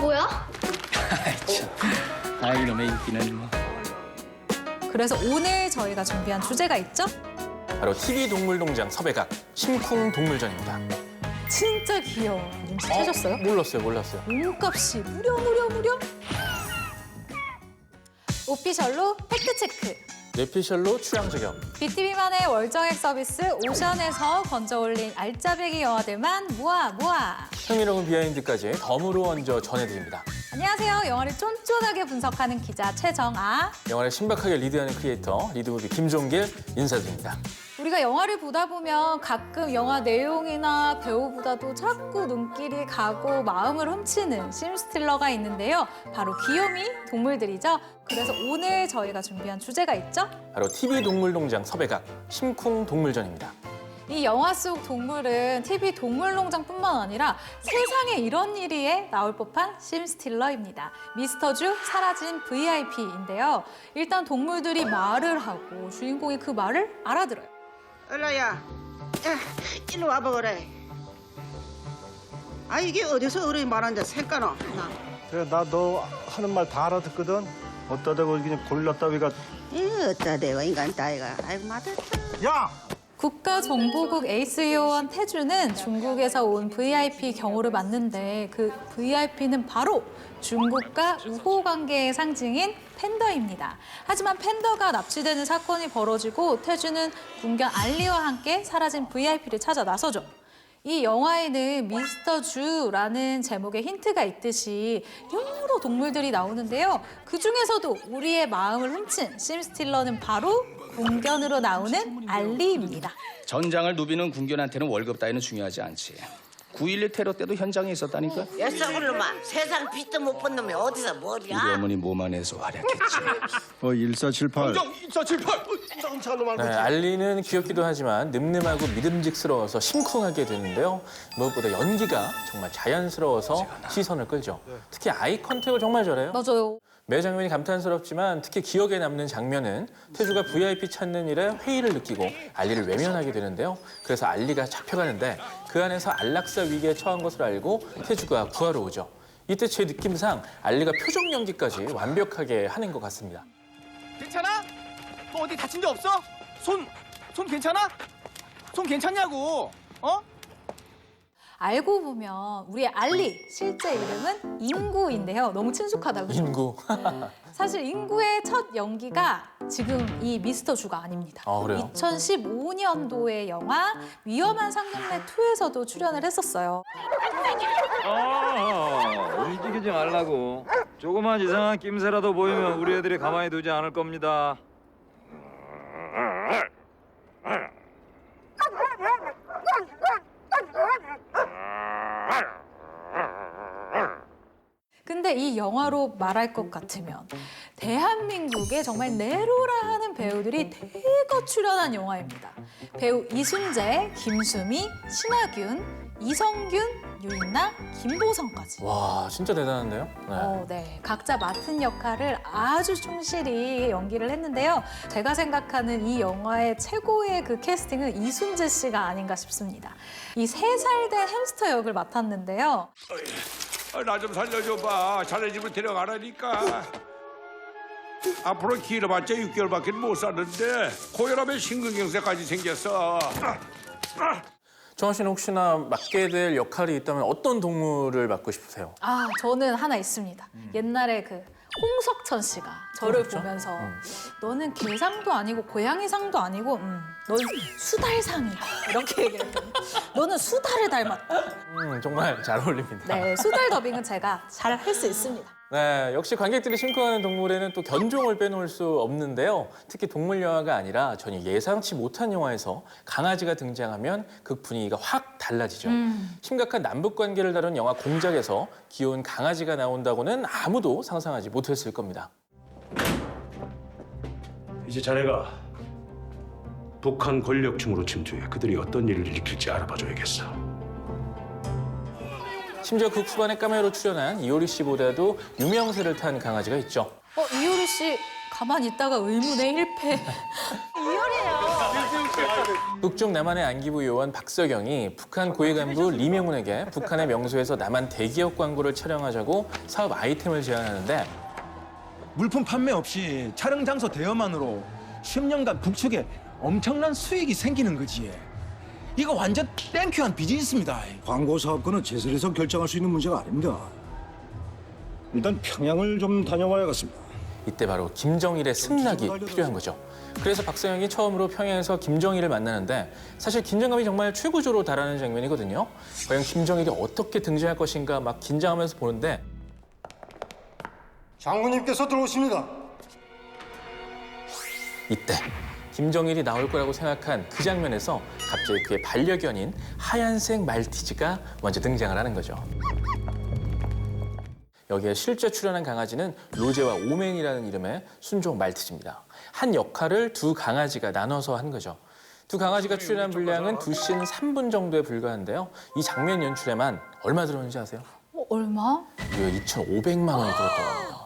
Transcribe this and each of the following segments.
뭐야? 이놈의 인기는 뭐. 그래서 오늘 저희가 준비한 주제가 있죠? 바로 TV 동물농장 섭외각 심쿵 동물전입니다. 진짜 귀여워. 눈치채셨어요? 몰랐어요. 몸값이 무려. 오피셜로 팩트체크. 뇌피셜로 취향 저격. BTV만의 월정액 서비스 오션에서 건져올린 알짜배기 영화들만 모아. 흥미로운 비하인드까지 덤으로 얹어 전해드립니다. 안녕하세요. 영화를 쫀쫀하게 분석하는 기자 최정아. 영화를 신박하게 리드하는 크리에이터 리드무비 김종길 인사드립니다. 우리가 영화를 보다 보면 가끔 영화 내용이나 배우보다도 자꾸 눈길이 가고 마음을 훔치는 심스틸러가 있는데요. 바로 귀요미 동물들이죠. 그래서 오늘 저희가 준비한 주제가 있죠. 바로 TV 동물농장 섭외각 심쿵 동물전입니다. 이 영화 속 동물은 TV 동물농장뿐만 아니라 세상에 이런 일이에 나올 법한 심스틸러입니다. 미스터 주 사라진 VIP인데요. 일단 동물들이 말을 하고 주인공이 그 말을 알아들어요. 얼라야, 일로 와봐 그래. 아 이게 어디서 어른이 말하는데 색깔어? 그래 나 너 하는 말 다 알아듣거든. 어디다 대고 그냥 골라 따위가. 어따 대고 인간 따위가. 아이고 맞았다. 야! 국가정보국 에이스 요원 태주는 중국에서 온 VIP 경호를 맡는데 그 VIP는 바로 중국과 우호 관계의 상징인 팬더입니다. 하지만 팬더가 납치되는 사건이 벌어지고 태주는 군견 알리와 함께 사라진 VIP를 찾아 나서죠. 이 영화에는 미스터 주라는 제목의 힌트가 있듯이 여러 동물들이 나오는데요. 그중에서도 우리의 마음을 훔친 심스틸러는 바로 군견으로 나오는 알리입니다. 전장을 누비는 군견한테는 월급 따위는 중요하지 않지. 9.11 테러 때도 현장에 있었다니까. 뱃속을 놈아 세상 빛도 못 본 놈이 어디서 우리 머리야? 어머니 몸 안에서 활약했지. 1478. 1478! 네, 알리는 귀엽기도 하지만 늠름하고 믿음직스러워서 심쿵하게 되는데요. 무엇보다 연기가 정말 자연스러워서 시선을 끌죠. 특히 아이 컨택을 정말 잘해요. 맞아요. 매 장면이 감탄스럽지만 특히 기억에 남는 장면은 태주가 VIP 찾는 일에 회의를 느끼고 알리를 외면하게 되는데요. 그래서 알리가 잡혀가는데 그 안에서 안락사 위기에 처한 것을 알고 태주가 구하러 오죠. 이때 제 느낌상 알리가 표정 연기까지 완벽하게 하는 것 같습니다. 괜찮아? 너 어디 다친 데 없어? 손 괜찮아? 손 괜찮냐고? 어? 알고 보면 우리의 알리 실제 이름은 인구인데요. 너무 친숙하다고. 인구. 사실 인구의 첫 연기가 지금 이 미스터 주가 아닙니다. 아, 그래요? 2015년도의 영화 위험한 상견례 2에서도 출연을 했었어요. 움직이지 말라고. 조그만 이상한 낌새라도 보이면 우리 애들이 가만히 두지 않을 겁니다. 근데 이 영화로 말할 것 같으면 대한민국에 정말 네로라 하는 배우들이 대거 출연한 영화입니다. 배우 이순재, 김수미, 신하균, 이성균, 유인나, 김보성까지. 와, 진짜 대단한데요? 네. 네. 각자 맡은 역할을 아주 충실히 연기를 했는데요. 제가 생각하는 이 영화의 최고의 그 캐스팅은 이순재 씨가 아닌가 싶습니다. 이 3살 된 햄스터 역을 맡았는데요. 나 좀 살려줘봐. 자네 집으로 데려가라니까. 앞으로 길어봤자 6개월밖에 못 사는데 고혈압에 심근경색까지 생겼어. 정원 씨는 혹시나 맡게 될 역할이 있다면 어떤 동물을 맡고 싶으세요? 저는 하나 있습니다. 옛날에 그 홍석천 씨가 저를 그렇죠? 보면서 너는 개상도 아니고 고양이상도 아니고 넌 수달상이다. 이렇게 얘기했거든요. 너는 수달을 닮았다. 정말 잘 어울립니다. 네, 수달 더빙은 제가 잘 할 수 있습니다. 네, 역시 관객들이 심쿵하는 동물에는 또 견종을 빼놓을 수 없는데요. 특히 동물 영화가 아니라 전혀 예상치 못한 영화에서 강아지가 등장하면 그 분위기가 확 달라지죠. 심각한 남북 관계를 다룬 영화 공작에서 귀여운 강아지가 나온다고는 아무도 상상하지 못했을 겁니다. 이제 자네가 북한 권력층으로 침투해 그들이 어떤 일을 일으킬지 알아봐줘야겠어. 심지어 극후반에 카메오로 출연한 이효리 씨보다도 유명세를 탄 강아지가 있죠. 이효리 씨 가만히 있다가 의문의 1패. 이효리요. 북중 남한의 안기부 요원 박서경이 북한 고위 간부 리명훈에게 북한의 명소에서 남한 대기업 광고를 촬영하자고 사업 아이템을 제안하는데 물품 판매 없이 촬영 장소 대여만으로 10년간 북측에 엄청난 수익이 생기는 거지. 이거 완전 땡큐한 비즈니스입니다. 광고 사업권은 제설에서 결정할 수 있는 문제가 아닙니다. 일단 평양을 좀 다녀와야겠습니다. 이때 바로 김정일의 승낙이 필요한 거죠. 그래서 박서영이 처음으로 평양에서 김정일을 만나는데 사실 긴장감이 정말 최고조로 달하는 장면이거든요. 과연 김정일이 어떻게 등장할 것인가 막 긴장하면서 보는데 장군님께서 들어오십니다. 이때 김정일이 나올 거라고 생각한 그 장면에서 갑자기 그의 반려견인 하얀색 말티즈가 먼저 등장을 하는 거죠. 여기에 실제 출연한 강아지는 로제와 오맨이라는 이름의 순종 말티즈입니다. 한 역할을 두 강아지가 나눠서 한 거죠. 두 강아지가 출연한 분량은 2씬 3분 정도에 불과한데요. 이 장면 연출에만 얼마 들었는지 아세요? 얼마? 무려 2,500만 원이 들었다고 합니다.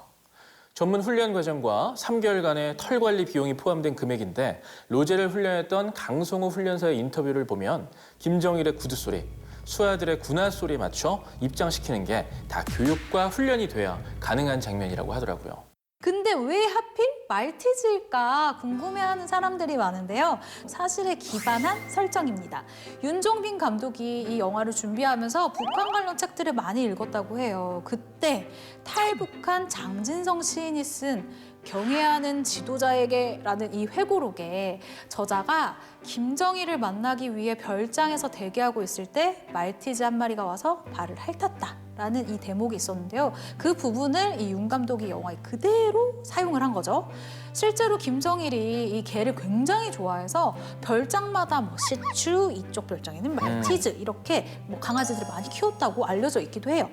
전문 훈련 과정과 3개월간의 털 관리 비용이 포함된 금액인데 로제를 훈련했던 강송우 훈련사의 인터뷰를 보면 김정일의 구두 소리, 수하들의 군화 소리에 맞춰 입장시키는 게 다 교육과 훈련이 돼야 가능한 장면이라고 하더라고요. 근데 왜 하필 말티즈일까 궁금해하는 사람들이 많은데요. 사실에 기반한 설정입니다. 윤종빈 감독이 이 영화를 준비하면서 북한 관련 책들을 많이 읽었다고 해요. 그때 탈북한 장진성 시인이 쓴 경애하는 지도자에게라는 이 회고록에 저자가 김정일을 만나기 위해 별장에서 대기하고 있을 때 말티즈 한 마리가 와서 발을 핥았다라는 이 대목이 있었는데요. 그 부분을 이 윤 감독이 영화에 그대로 사용을 한 거죠. 실제로 김정일이 이 개를 굉장히 좋아해서 별장마다 뭐 시추, 이쪽 별장에는 말티즈 이렇게 뭐 강아지들을 많이 키웠다고 알려져 있기도 해요.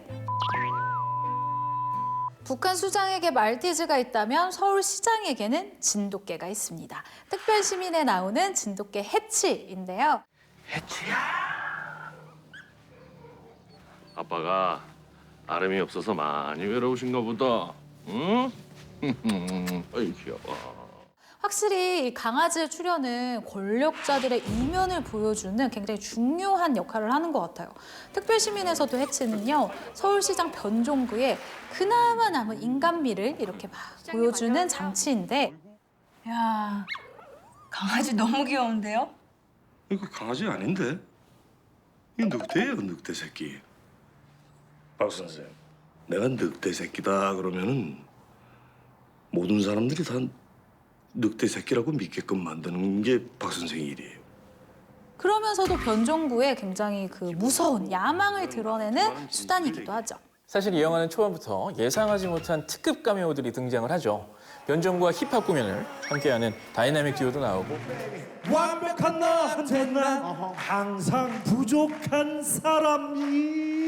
북한 수장에게 말티즈가 있다면 서울시장에게는 진돗개가 있습니다. 특별시민에 나오는 진돗개 해치인데요. 아빠가 아름이 없어서 많이 외로우신가 보다. 응? 아이 귀여워. 확실히 이 강아지의 출연은 권력자들의 이면을 보여주는 굉장히 중요한 역할을 하는 것 같아요. 특별시민에서도 해치는요, 서울시장 변종구의 그나마 남은 인간미를 이렇게 막 보여주는 장치인데 야, 강아지 너무 귀여운데요? 이거 강아지 아닌데? 이거 늑대예요, 늑대 새끼. 박 선생, 내가 늑대 새끼다 그러면은 모든 사람들이 다 늑대 새끼라고 믿게끔 만드는 게 박 선생의 일이에요. 그러면서도 변종구의 굉장히 그 무서운 야망을 드러내는 수단이기도 하죠. 사실 이 영화는 초반부터 예상하지 못한 특급 카메오들이 등장을 하죠. 변종구와 힙합 공연을 함께하는 다이나믹 듀오도 나오고 완벽한 나한테 난 항상 부족한 사람인가.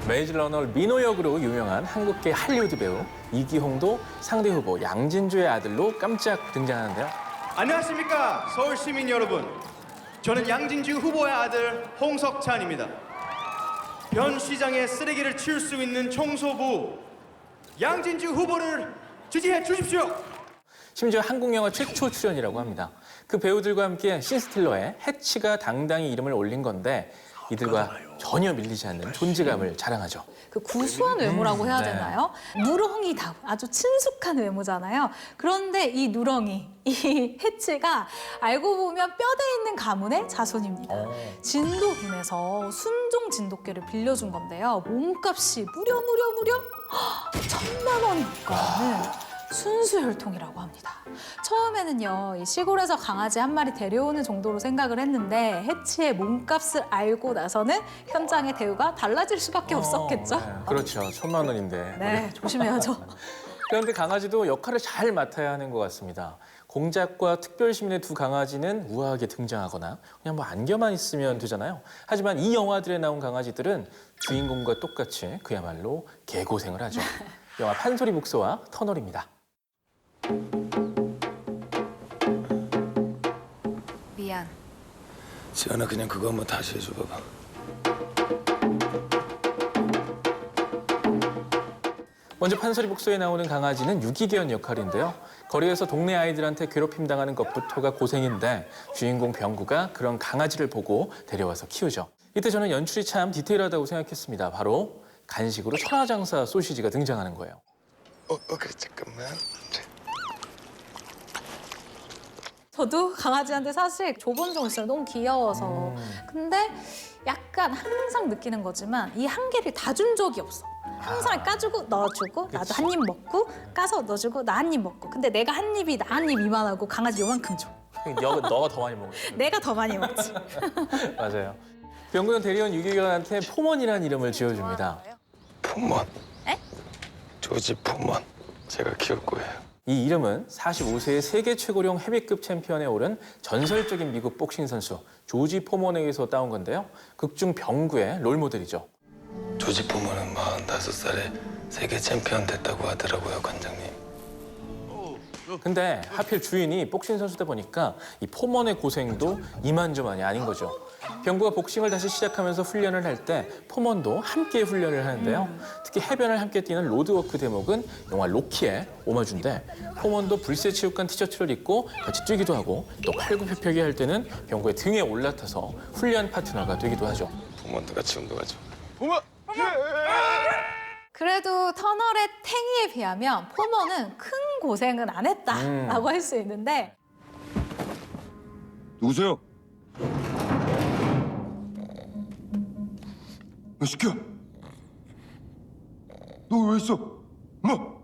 메이즈 러너 민호 역으로 유명한 한국계 할리우드 배우 이기홍도 상대 후보 양진주의 아들로 깜짝 등장하는데요. 안녕하십니까 서울 시민 여러분. 저는 양진주 후보의 아들 홍석찬입니다. 변 시장의 쓰레기를 치울 수 있는 청소부 양진주 후보를 지지해 주십시오. 심지어 한국 영화 최초 출연이라고 합니다. 그 배우들과 함께 신스틸러의 해치가 당당히 이름을 올린 건데 이들과 전혀 밀리지 않는 존재감을 자랑하죠. 그 구수한 외모라고 해야 되나요? 누렁이다. 아주 친숙한 외모잖아요. 그런데 이 누렁이, 이 해치가 알고 보면 뼈대 있는 가문의 자손입니다. 진도군에서 순종 진돗개를 빌려준 건데요. 몸값이 무려 1,000만 원이 가는 순수 혈통이라고 합니다. 처음에는요, 이 시골에서 강아지 한 마리 데려오는 정도로 생각을 했는데 해치의 몸값을 알고 나서는 현장의 대우가 달라질 수밖에 없었겠죠. 네, 그렇죠. 1,000만 원인데. 네, 조심해야죠. 그런데 강아지도 역할을 잘 맡아야 하는 것 같습니다. 공작과 특별시민의 두 강아지는 우아하게 등장하거나 그냥 뭐 안겨만 있으면 되잖아요. 하지만 이 영화들에 나온 강아지들은 주인공과 똑같이 그야말로 개고생을 하죠. 영화 판소리 북소와 터널입니다. 미안. 지연아 그냥 그거 한번 다시 해줘봐봐. 먼저 판서리 복서에 나오는 강아지는 유기견 역할인데요. 거리에서 동네 아이들한테 괴롭힘 당하는 것부터가 고생인데 주인공 병구가 그런 강아지를 보고 데려와서 키우죠. 이때 저는 연출이 참 디테일하다고 생각했습니다. 바로 간식으로 천하장사 소시지가 등장하는 거예요. 그래 잠깐만. 저도 강아지한테 사실 줘본 적 있어요. 너무 귀여워서. 근데 약간 항상 느끼는 거지만 이 한 개를 다 준 적이 없어. 항상 까주고 넣어주고 나도 한 입 먹고 까서 넣어주고 나 한 입 먹고. 근데 내가 한 입이 나 한 입 이만하고 강아지 요만큼 줘. 너가 더 많이 먹어. 내가 더 많이 먹지. 맞아요. 병구는 데려온 유기견한테 포먼이라는 이름을 지어줍니다. 포먼. 에? 조지 포먼. 제가 키울 거예요. 이 이름은 45세의 세계 최고령 헤비급 챔피언에 오른 전설적인 미국 복싱 선수 조지 포먼에게서 따온 건데요. 극중 병구의 롤모델이죠. 조지 포먼은 45살에 세계 챔피언 됐다고 하더라고요, 관장님. 근데 하필 주인이 복싱 선수다 보니까 이 포먼의 고생도 이만저만이 아닌 거죠. 병구가 복싱을 다시 시작하면서 훈련을 할 때 포먼도 함께 훈련을 하는데요. 특히 해변을 함께 뛰는 로드워크 대목은 영화 로키의 오마주인데 포먼도 불새체육관 티셔츠를 입고 같이 뛰기도 하고 또 팔굽혀펴기 할 때는 병구의 등에 올라타서 훈련 파트너가 되기도 하죠. 포먼도 같이 운동하죠. 그래도 터널의 탱이에 비하면 포먼은 큰 고생은 안 했다라고 할 수 있는데 누구세요? 시켜. 너 왜 있어? 뭐?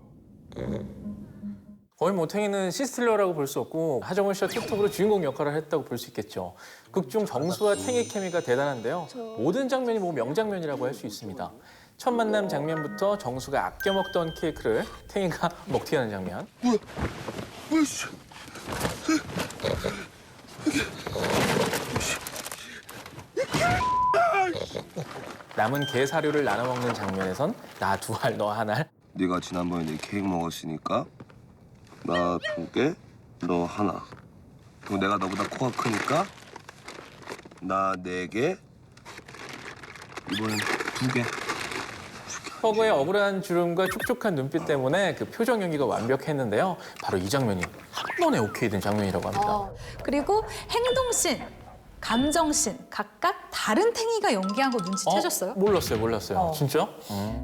거의 뭐 탱이는 시스틸러라고 볼 수 없고 하정우 씨가 틱톡으로 주인공 역할을 했다고 볼 수 있겠죠. 극중 정수와 탱의 케미가 대단한데요. 모든 장면이 뭐 명장면이라고 할 수 있습니다. 첫 만남 장면부터 정수가 아껴 먹던 케이크를 탱이가 먹튀 하는 장면. 남은 게 사료를 나눠 먹는 장면에선 나 두 알, 너 한 알. 네가 지난번에 내 케이크 먹었으니까 나 2개, 너 하나. 그리고 내가 너보다 코가 크니까 나 4개, 이번엔 2개. 허그의 억울한 주름과 촉촉한 눈빛 때문에 그 표정 연기가 완벽했는데요. 바로 이 장면이 한 번에 오케이 된 장면이라고 합니다. 그리고 행동씬, 감정씬 각각 다른 탱이가 연기한 거 눈치채셨어요? 몰랐어요. 진짜?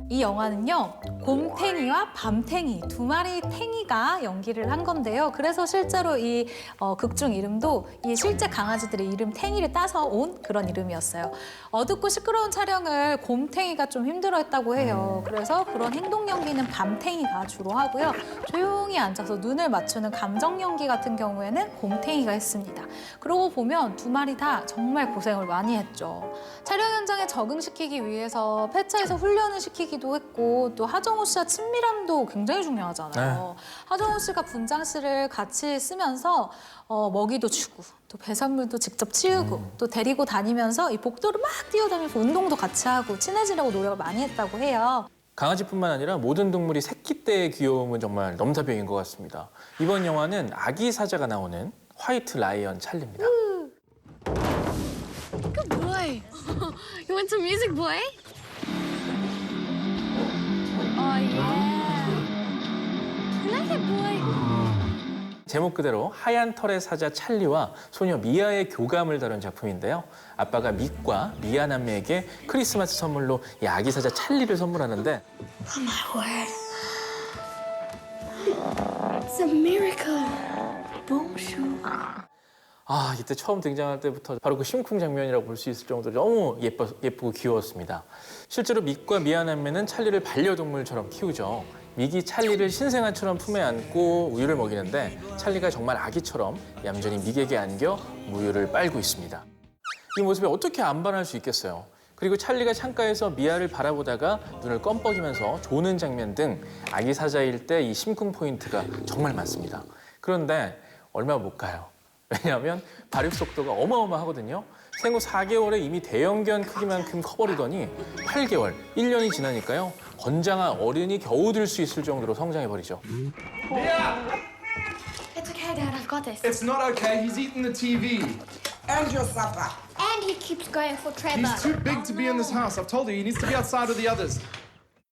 이 영화는요, 곰탱이와 밤탱이 두 마리 탱이가 연기를 한 건데요. 그래서 실제로 이 극중 이름도 이 실제 강아지들의 이름 탱이를 따서 온 그런 이름이었어요. 어둡고 시끄러운 촬영을 곰탱이가 좀 힘들어했다고 해요. 그래서 그런 행동 연기는 밤탱이가 주로 하고요. 조용히 앉아서 눈을 맞추는 감정 연기 같은 경우에는 곰탱이가 했습니다. 그러고 보면 두 마리 다 정말 고생을 많이 했죠. 촬영 현장에 적응시키기 위해서 폐차에서 훈련을 시키기도 했고 또 하정우 씨와 친밀함도 굉장히 중요하잖아요. 하정우 씨가 분장실을 같이 쓰면서 먹이도 주고 또 배설물도 직접 치우고 또 데리고 다니면서 이 복도를 막 뛰어다니면서 운동도 같이 하고 친해지려고 노력을 많이 했다고 해요. 강아지뿐만 아니라 모든 동물이 새끼 때의 귀여움은 정말 넘사벽인 것 같습니다. 이번 영화는 아기 사자가 나오는 화이트 라이언 찰리입니다. Good boy. You want some music, boy? Oh yeah. You like it, boy? 제목 그대로 하얀 털의 사자 찰리와 소녀 미아의 교감을 다룬 작품인데요. 아빠가 믹과 미아 남매에게 크리스마스 선물로 이 아기 사자 찰리를 선물하는데 Oh my word. It's a miracle. Bonjour. 이때 처음 등장할 때부터 바로 그 심쿵 장면이라고 볼 수 있을 정도로 너무 예쁘고 귀여웠습니다. 실제로 믹과 미아 남매는 찰리를 반려동물처럼 키우죠. 믹이 찰리를 신생아처럼 품에 안고 우유를 먹이는데 찰리가 정말 아기처럼 얌전히 믹에게 안겨 우유를 빨고 있습니다. 이 모습에 어떻게 안 반할 수 있겠어요. 그리고 찰리가 창가에서 미아를 바라보다가 눈을 껌뻑이면서 조는 장면 등 아기 사자일 때 이 심쿵 포인트가 정말 많습니다. 그런데 얼마 못 가요. 왜냐하면 발육 속도가 어마어마하거든요. 생후 4개월에 이미 대형견 크기만큼 커버리더니 8개월, 1년이 지나니까요. 건장한 어른이 겨우 들 수 있을 정도로 성장해버리죠. It's okay, Dad. I've got this. It's not okay. He's eating the TV. And your supper. And he keeps going for Trevor. He's too big to be in this house. I've told you, he needs to be outside with the others.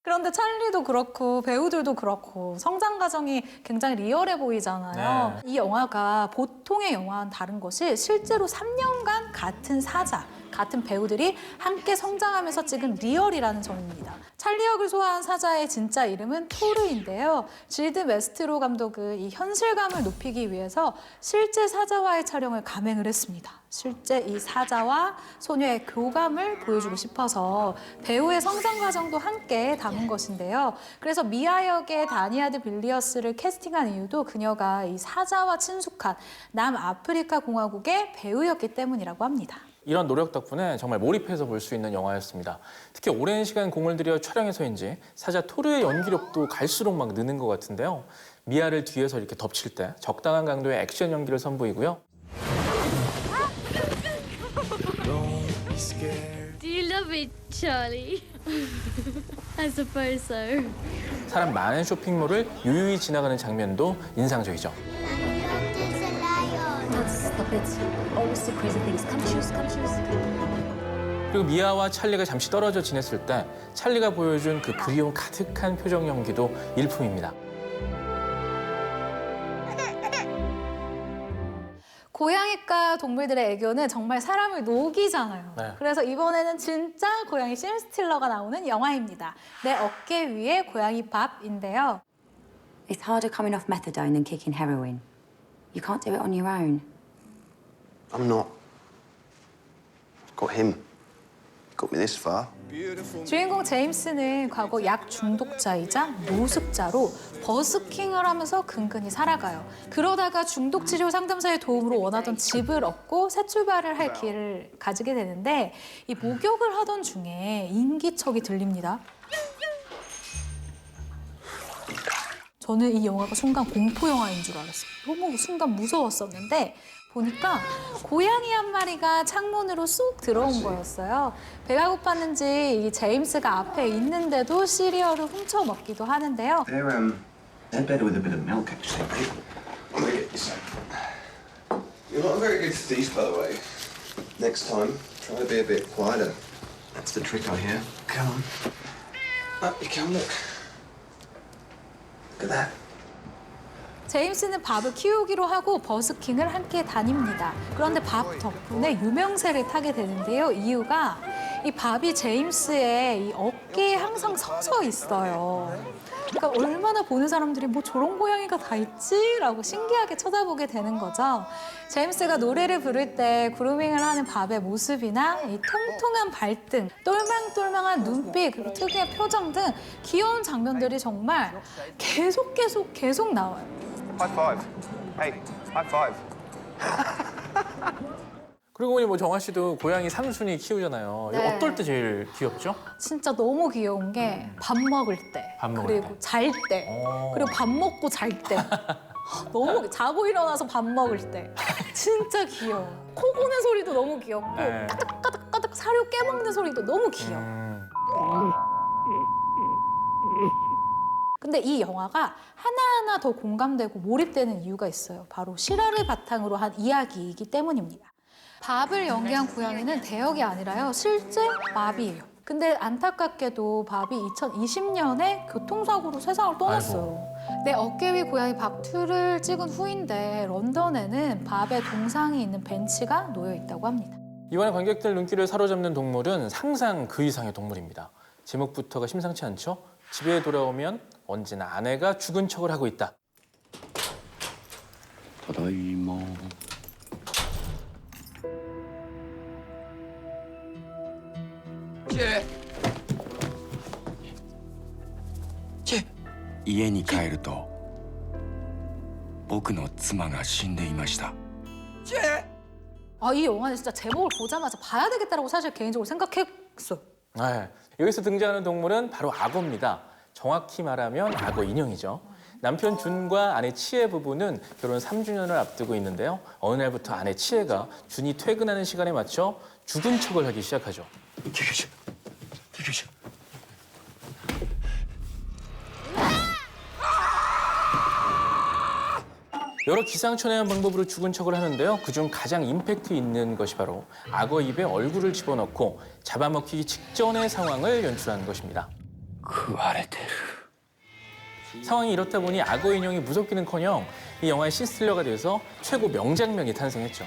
그런데 찰리도 그렇고 배우들도 그렇고 성장 과정이 굉장히 리얼해 보이잖아요. 이 영화가 보통의 영화와는 다른 것이 실제로 3년간 같은 사자, 같은 배우들이 함께 성장하면서 찍은 리얼이라는 점입니다. 찰리 역을 소화한 사자의 진짜 이름은 토르인데요. 질드 메스트로 감독은 이 현실감을 높이기 위해서 실제 사자와의 촬영을 감행을 했습니다. 실제 이 사자와 소녀의 교감을 보여주고 싶어서 배우의 성장 과정도 함께 담은 것인데요. 그래서 미아 역의 다니아드 빌리어스를 캐스팅한 이유도 그녀가 이 사자와 친숙한 남아프리카 공화국의 배우였기 때문이라고 합니다. 이런 노력 덕분에 정말 몰입해서 볼 수 있는 영화였습니다. 특히 오랜 시간 공을 들여 촬영해서인지 사자 토르의 연기력도 갈수록 막 느는 것 같은데요. 미아를 뒤에서 이렇게 덮칠 때 적당한 강도의 액션 연기를 선보이고요. Do you love me, Charlie? I suppose so. 사람 많은 쇼핑몰을 유유히 지나가는 장면도 인상적이죠. Stop it. Always do crazy things. Come choose, come choose. 그리고 미아와 찰리가 잠시 떨어져 지냈을 때 찰리가 보여준 그 그리움 가득한 표정 연기도 일품입니다. 고양이과 동물들의 애교는 정말 사람을 녹이잖아요. 네. 그래서 이번에는 진짜 고양이 심 스틸러가 나오는 영화입니다. 내 어깨 위에 고양이 밥인데요. It's harder coming off methadone than kicking heroin. You can't do it on your own. I'm not. I've got him. Got me this far. 주인공 제임스는 과거 약 중독자이자 노숙자로 버스킹을 하면서 근근히 살아가요. 그러다가 중독치료 상담사의 도움으로 원하던 집을 얻고 새 출발을 할 기회를 가지게 되는데 이 목욕을 하던 중에 인기척이 들립니다. 저는 이 영화가 순간 공포 영화인 줄 알았어요. 너무 순간 무서웠었는데 보니까 고양이 한 마리가 창문으로 쏙 들어온 거였어요. 배가 고팠는지 이 제임스가 앞에 있는데도 시리얼을 훔쳐 먹기도 하는데요. They're better with a bit of milk, actually. I'm gonna get you some. You're not a very good thief, by the way. Next time, try to be a bit quieter. That's the trick, I hear. Come on. Up you come, look. Look at that. 제임스는 밥을 키우기로 하고 버스킹을 함께 다닙니다. 그런데 밥 덕분에 유명세를 타게 되는데요. 이유가 이 밥이 제임스의 이 어깨에 항상 서서 있어요. 그러니까 얼마나 보는 사람들이 뭐 저런 고양이가 다 있지? 라고 신기하게 쳐다보게 되는 거죠. 제임스가 노래를 부를 때 그루밍을 하는 밥의 모습이나 이 통통한 발등, 똘망똘망한 눈빛, 그리고 특유의 표정 등 귀여운 장면들이 정말 계속 나와요. High five. Hey, high five. 그리고 보니 뭐 정아 씨도 고양이 삼순이 키우잖아요. 이거 네. 어떨 때 제일 귀엽죠? 진짜 너무 귀여운 게 밥 먹을 때, 밥 먹을 그리고 때. 잘 때, 그리고 밥 먹고 잘 때. 너무 자고 일어나서 밥 먹을 때 진짜 귀여워. 코 고는 소리도 너무 귀엽고 네. 까닥까닥 사료 깨먹는 소리도 너무 귀여워. 근데 이 영화가 하나하나 더 공감되고 몰입되는 이유가 있어요. 바로 실화를 바탕으로 한 이야기이기 때문입니다. 밥을 연기한 고양이는 대역이 아니라요. 실제 밥이에요. 근데 안타깝게도 밥이 2020년에 교통사고로 세상을 떠났어요. 내 어깨 위 고양이 밥 2를 찍은 후인데 런던에는 밥의 동상이 있는 벤치가 놓여 있다고 합니다. 이번에 관객들 눈길을 사로잡는 동물은 상상 그 이상의 동물입니다. 제목부터가 심상치 않죠? 집에 돌아오면 언제나 아내가 죽은 척을 하고 있다. 다다이마.家に帰ると僕の妻が死んでいました。 이 영화는 진짜 제목을 보자마자 봐야 되겠다라고 사실 개인적으로 생각했어요. 네, 여기서 등장하는 동물은 바로 악어입니다. 정확히 말하면 악어 인형이죠. 남편 준과 아내 치혜 부부는 결혼 3주년을 앞두고 있는데요. 어느 날부터 아내 치혜가 준이 퇴근하는 시간에 맞춰 죽은 척을 하기 시작하죠. 여러 기상천외한 방법으로 죽은 척을 하는데요. 그중 가장 임팩트 있는 것이 바로 악어 입에 얼굴을 집어넣고 잡아먹히기 직전의 상황을 연출하는 것입니다. 食われてる 상황이 이렇다 보니 악어 인형이 무섭기는커녕 이 영화의 신스틸러가 되어서 최고 명장면이 탄생했죠.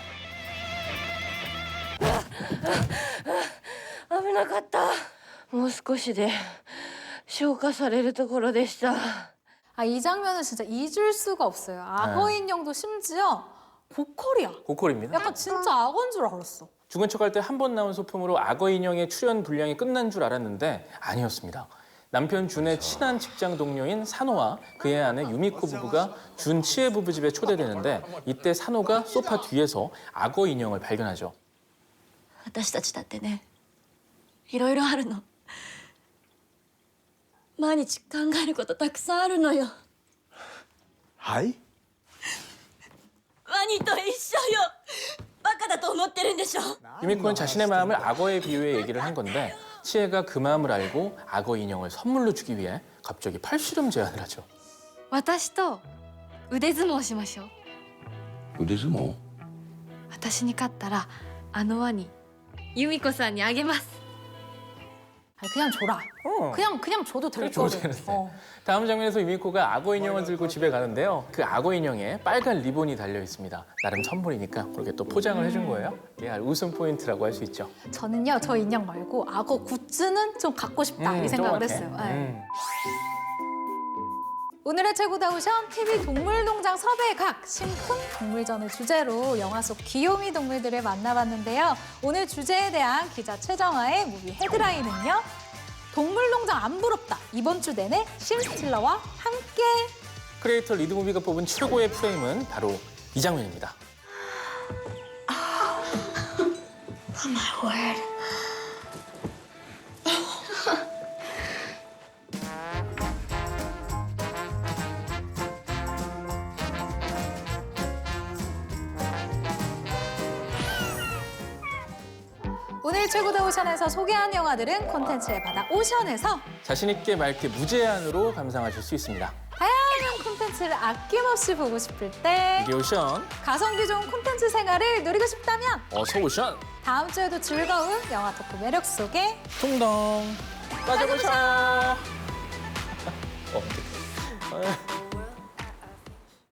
危なかった。もう少しで消化されるところでした。 아, 이 장면은 진짜 잊을 수가 없어요. 악어 인형도 심지어 보컬이야. 고퀄입니다. 약간 진짜 악어인 줄 알았어. 죽은 척할 때 한 번 나온 소품으로 악어 인형의 출연 분량이 끝난 줄 알았는데 아니었습니다. 남편 준의 친한 직장 동료인 산호와 그의 아내 유미코 부부가 준 치해 부부 집에 초대되는데 이때 산호가 소파 뒤에서 악어 인형을 발견하죠. 私たちだってね、いろいろあるの。毎日考えることたくさんあるのよ。はい？ワニと一緒よ。バカだと思ってるんでしょ。 유미코는 자신의 마음을 악어에 비유해 얘기를 한 건데 치해가 그 마음을 알고 악어 인형을 선물로 주기 위해 갑자기 팔씨름 제안을 하죠. 私と腕相撲しましょう。腕相撲私に勝ったらあのワニ由美子さんにあげます。 아니, 그냥 줘라. 그냥 줘도 될 줘도 거를. 되는데. 다음 장면에서 유미코가 악어 인형을 들고 집에 가는데요. 그 악어 인형에 빨간 리본이 달려 있습니다. 나름 선물이니까 그렇게 또 포장을 해준 거예요. 이게 웃음 포인트라고 할 수 있죠. 저는요, 저 인형 말고 악어 굿즈는 좀 갖고 싶다 이 생각을 조그맣게. 했어요. 네. 오늘의 최고다 오션 TV 동물농장 섭외 각 심쿵 동물전을 주제로 영화 속 귀요미 동물들을 만나봤는데요. 오늘 주제에 대한 기자 최정아의 무비 헤드라인은요. 동물농장 안 부럽다. 이번 주 내내 신스틸러와 함께. 크리에이터 리드무비가 뽑은 최고의 프레임은 바로 이 장면입니다. Oh my word. 오늘 최고다 오션에서 소개한 영화들은 콘텐츠의 바다 오션에서 자신 있게 맑게 무제한으로 감상하실 수 있습니다. 다양한 콘텐츠를 아낌없이 보고 싶을 때 이게 오션, 가성비 좋은 콘텐츠 생활을 누리고 싶다면 어서 오션, 다음 주에도 즐거운 영화 토크 매력 속에 퉁덩 빠져보셔. 어떡해.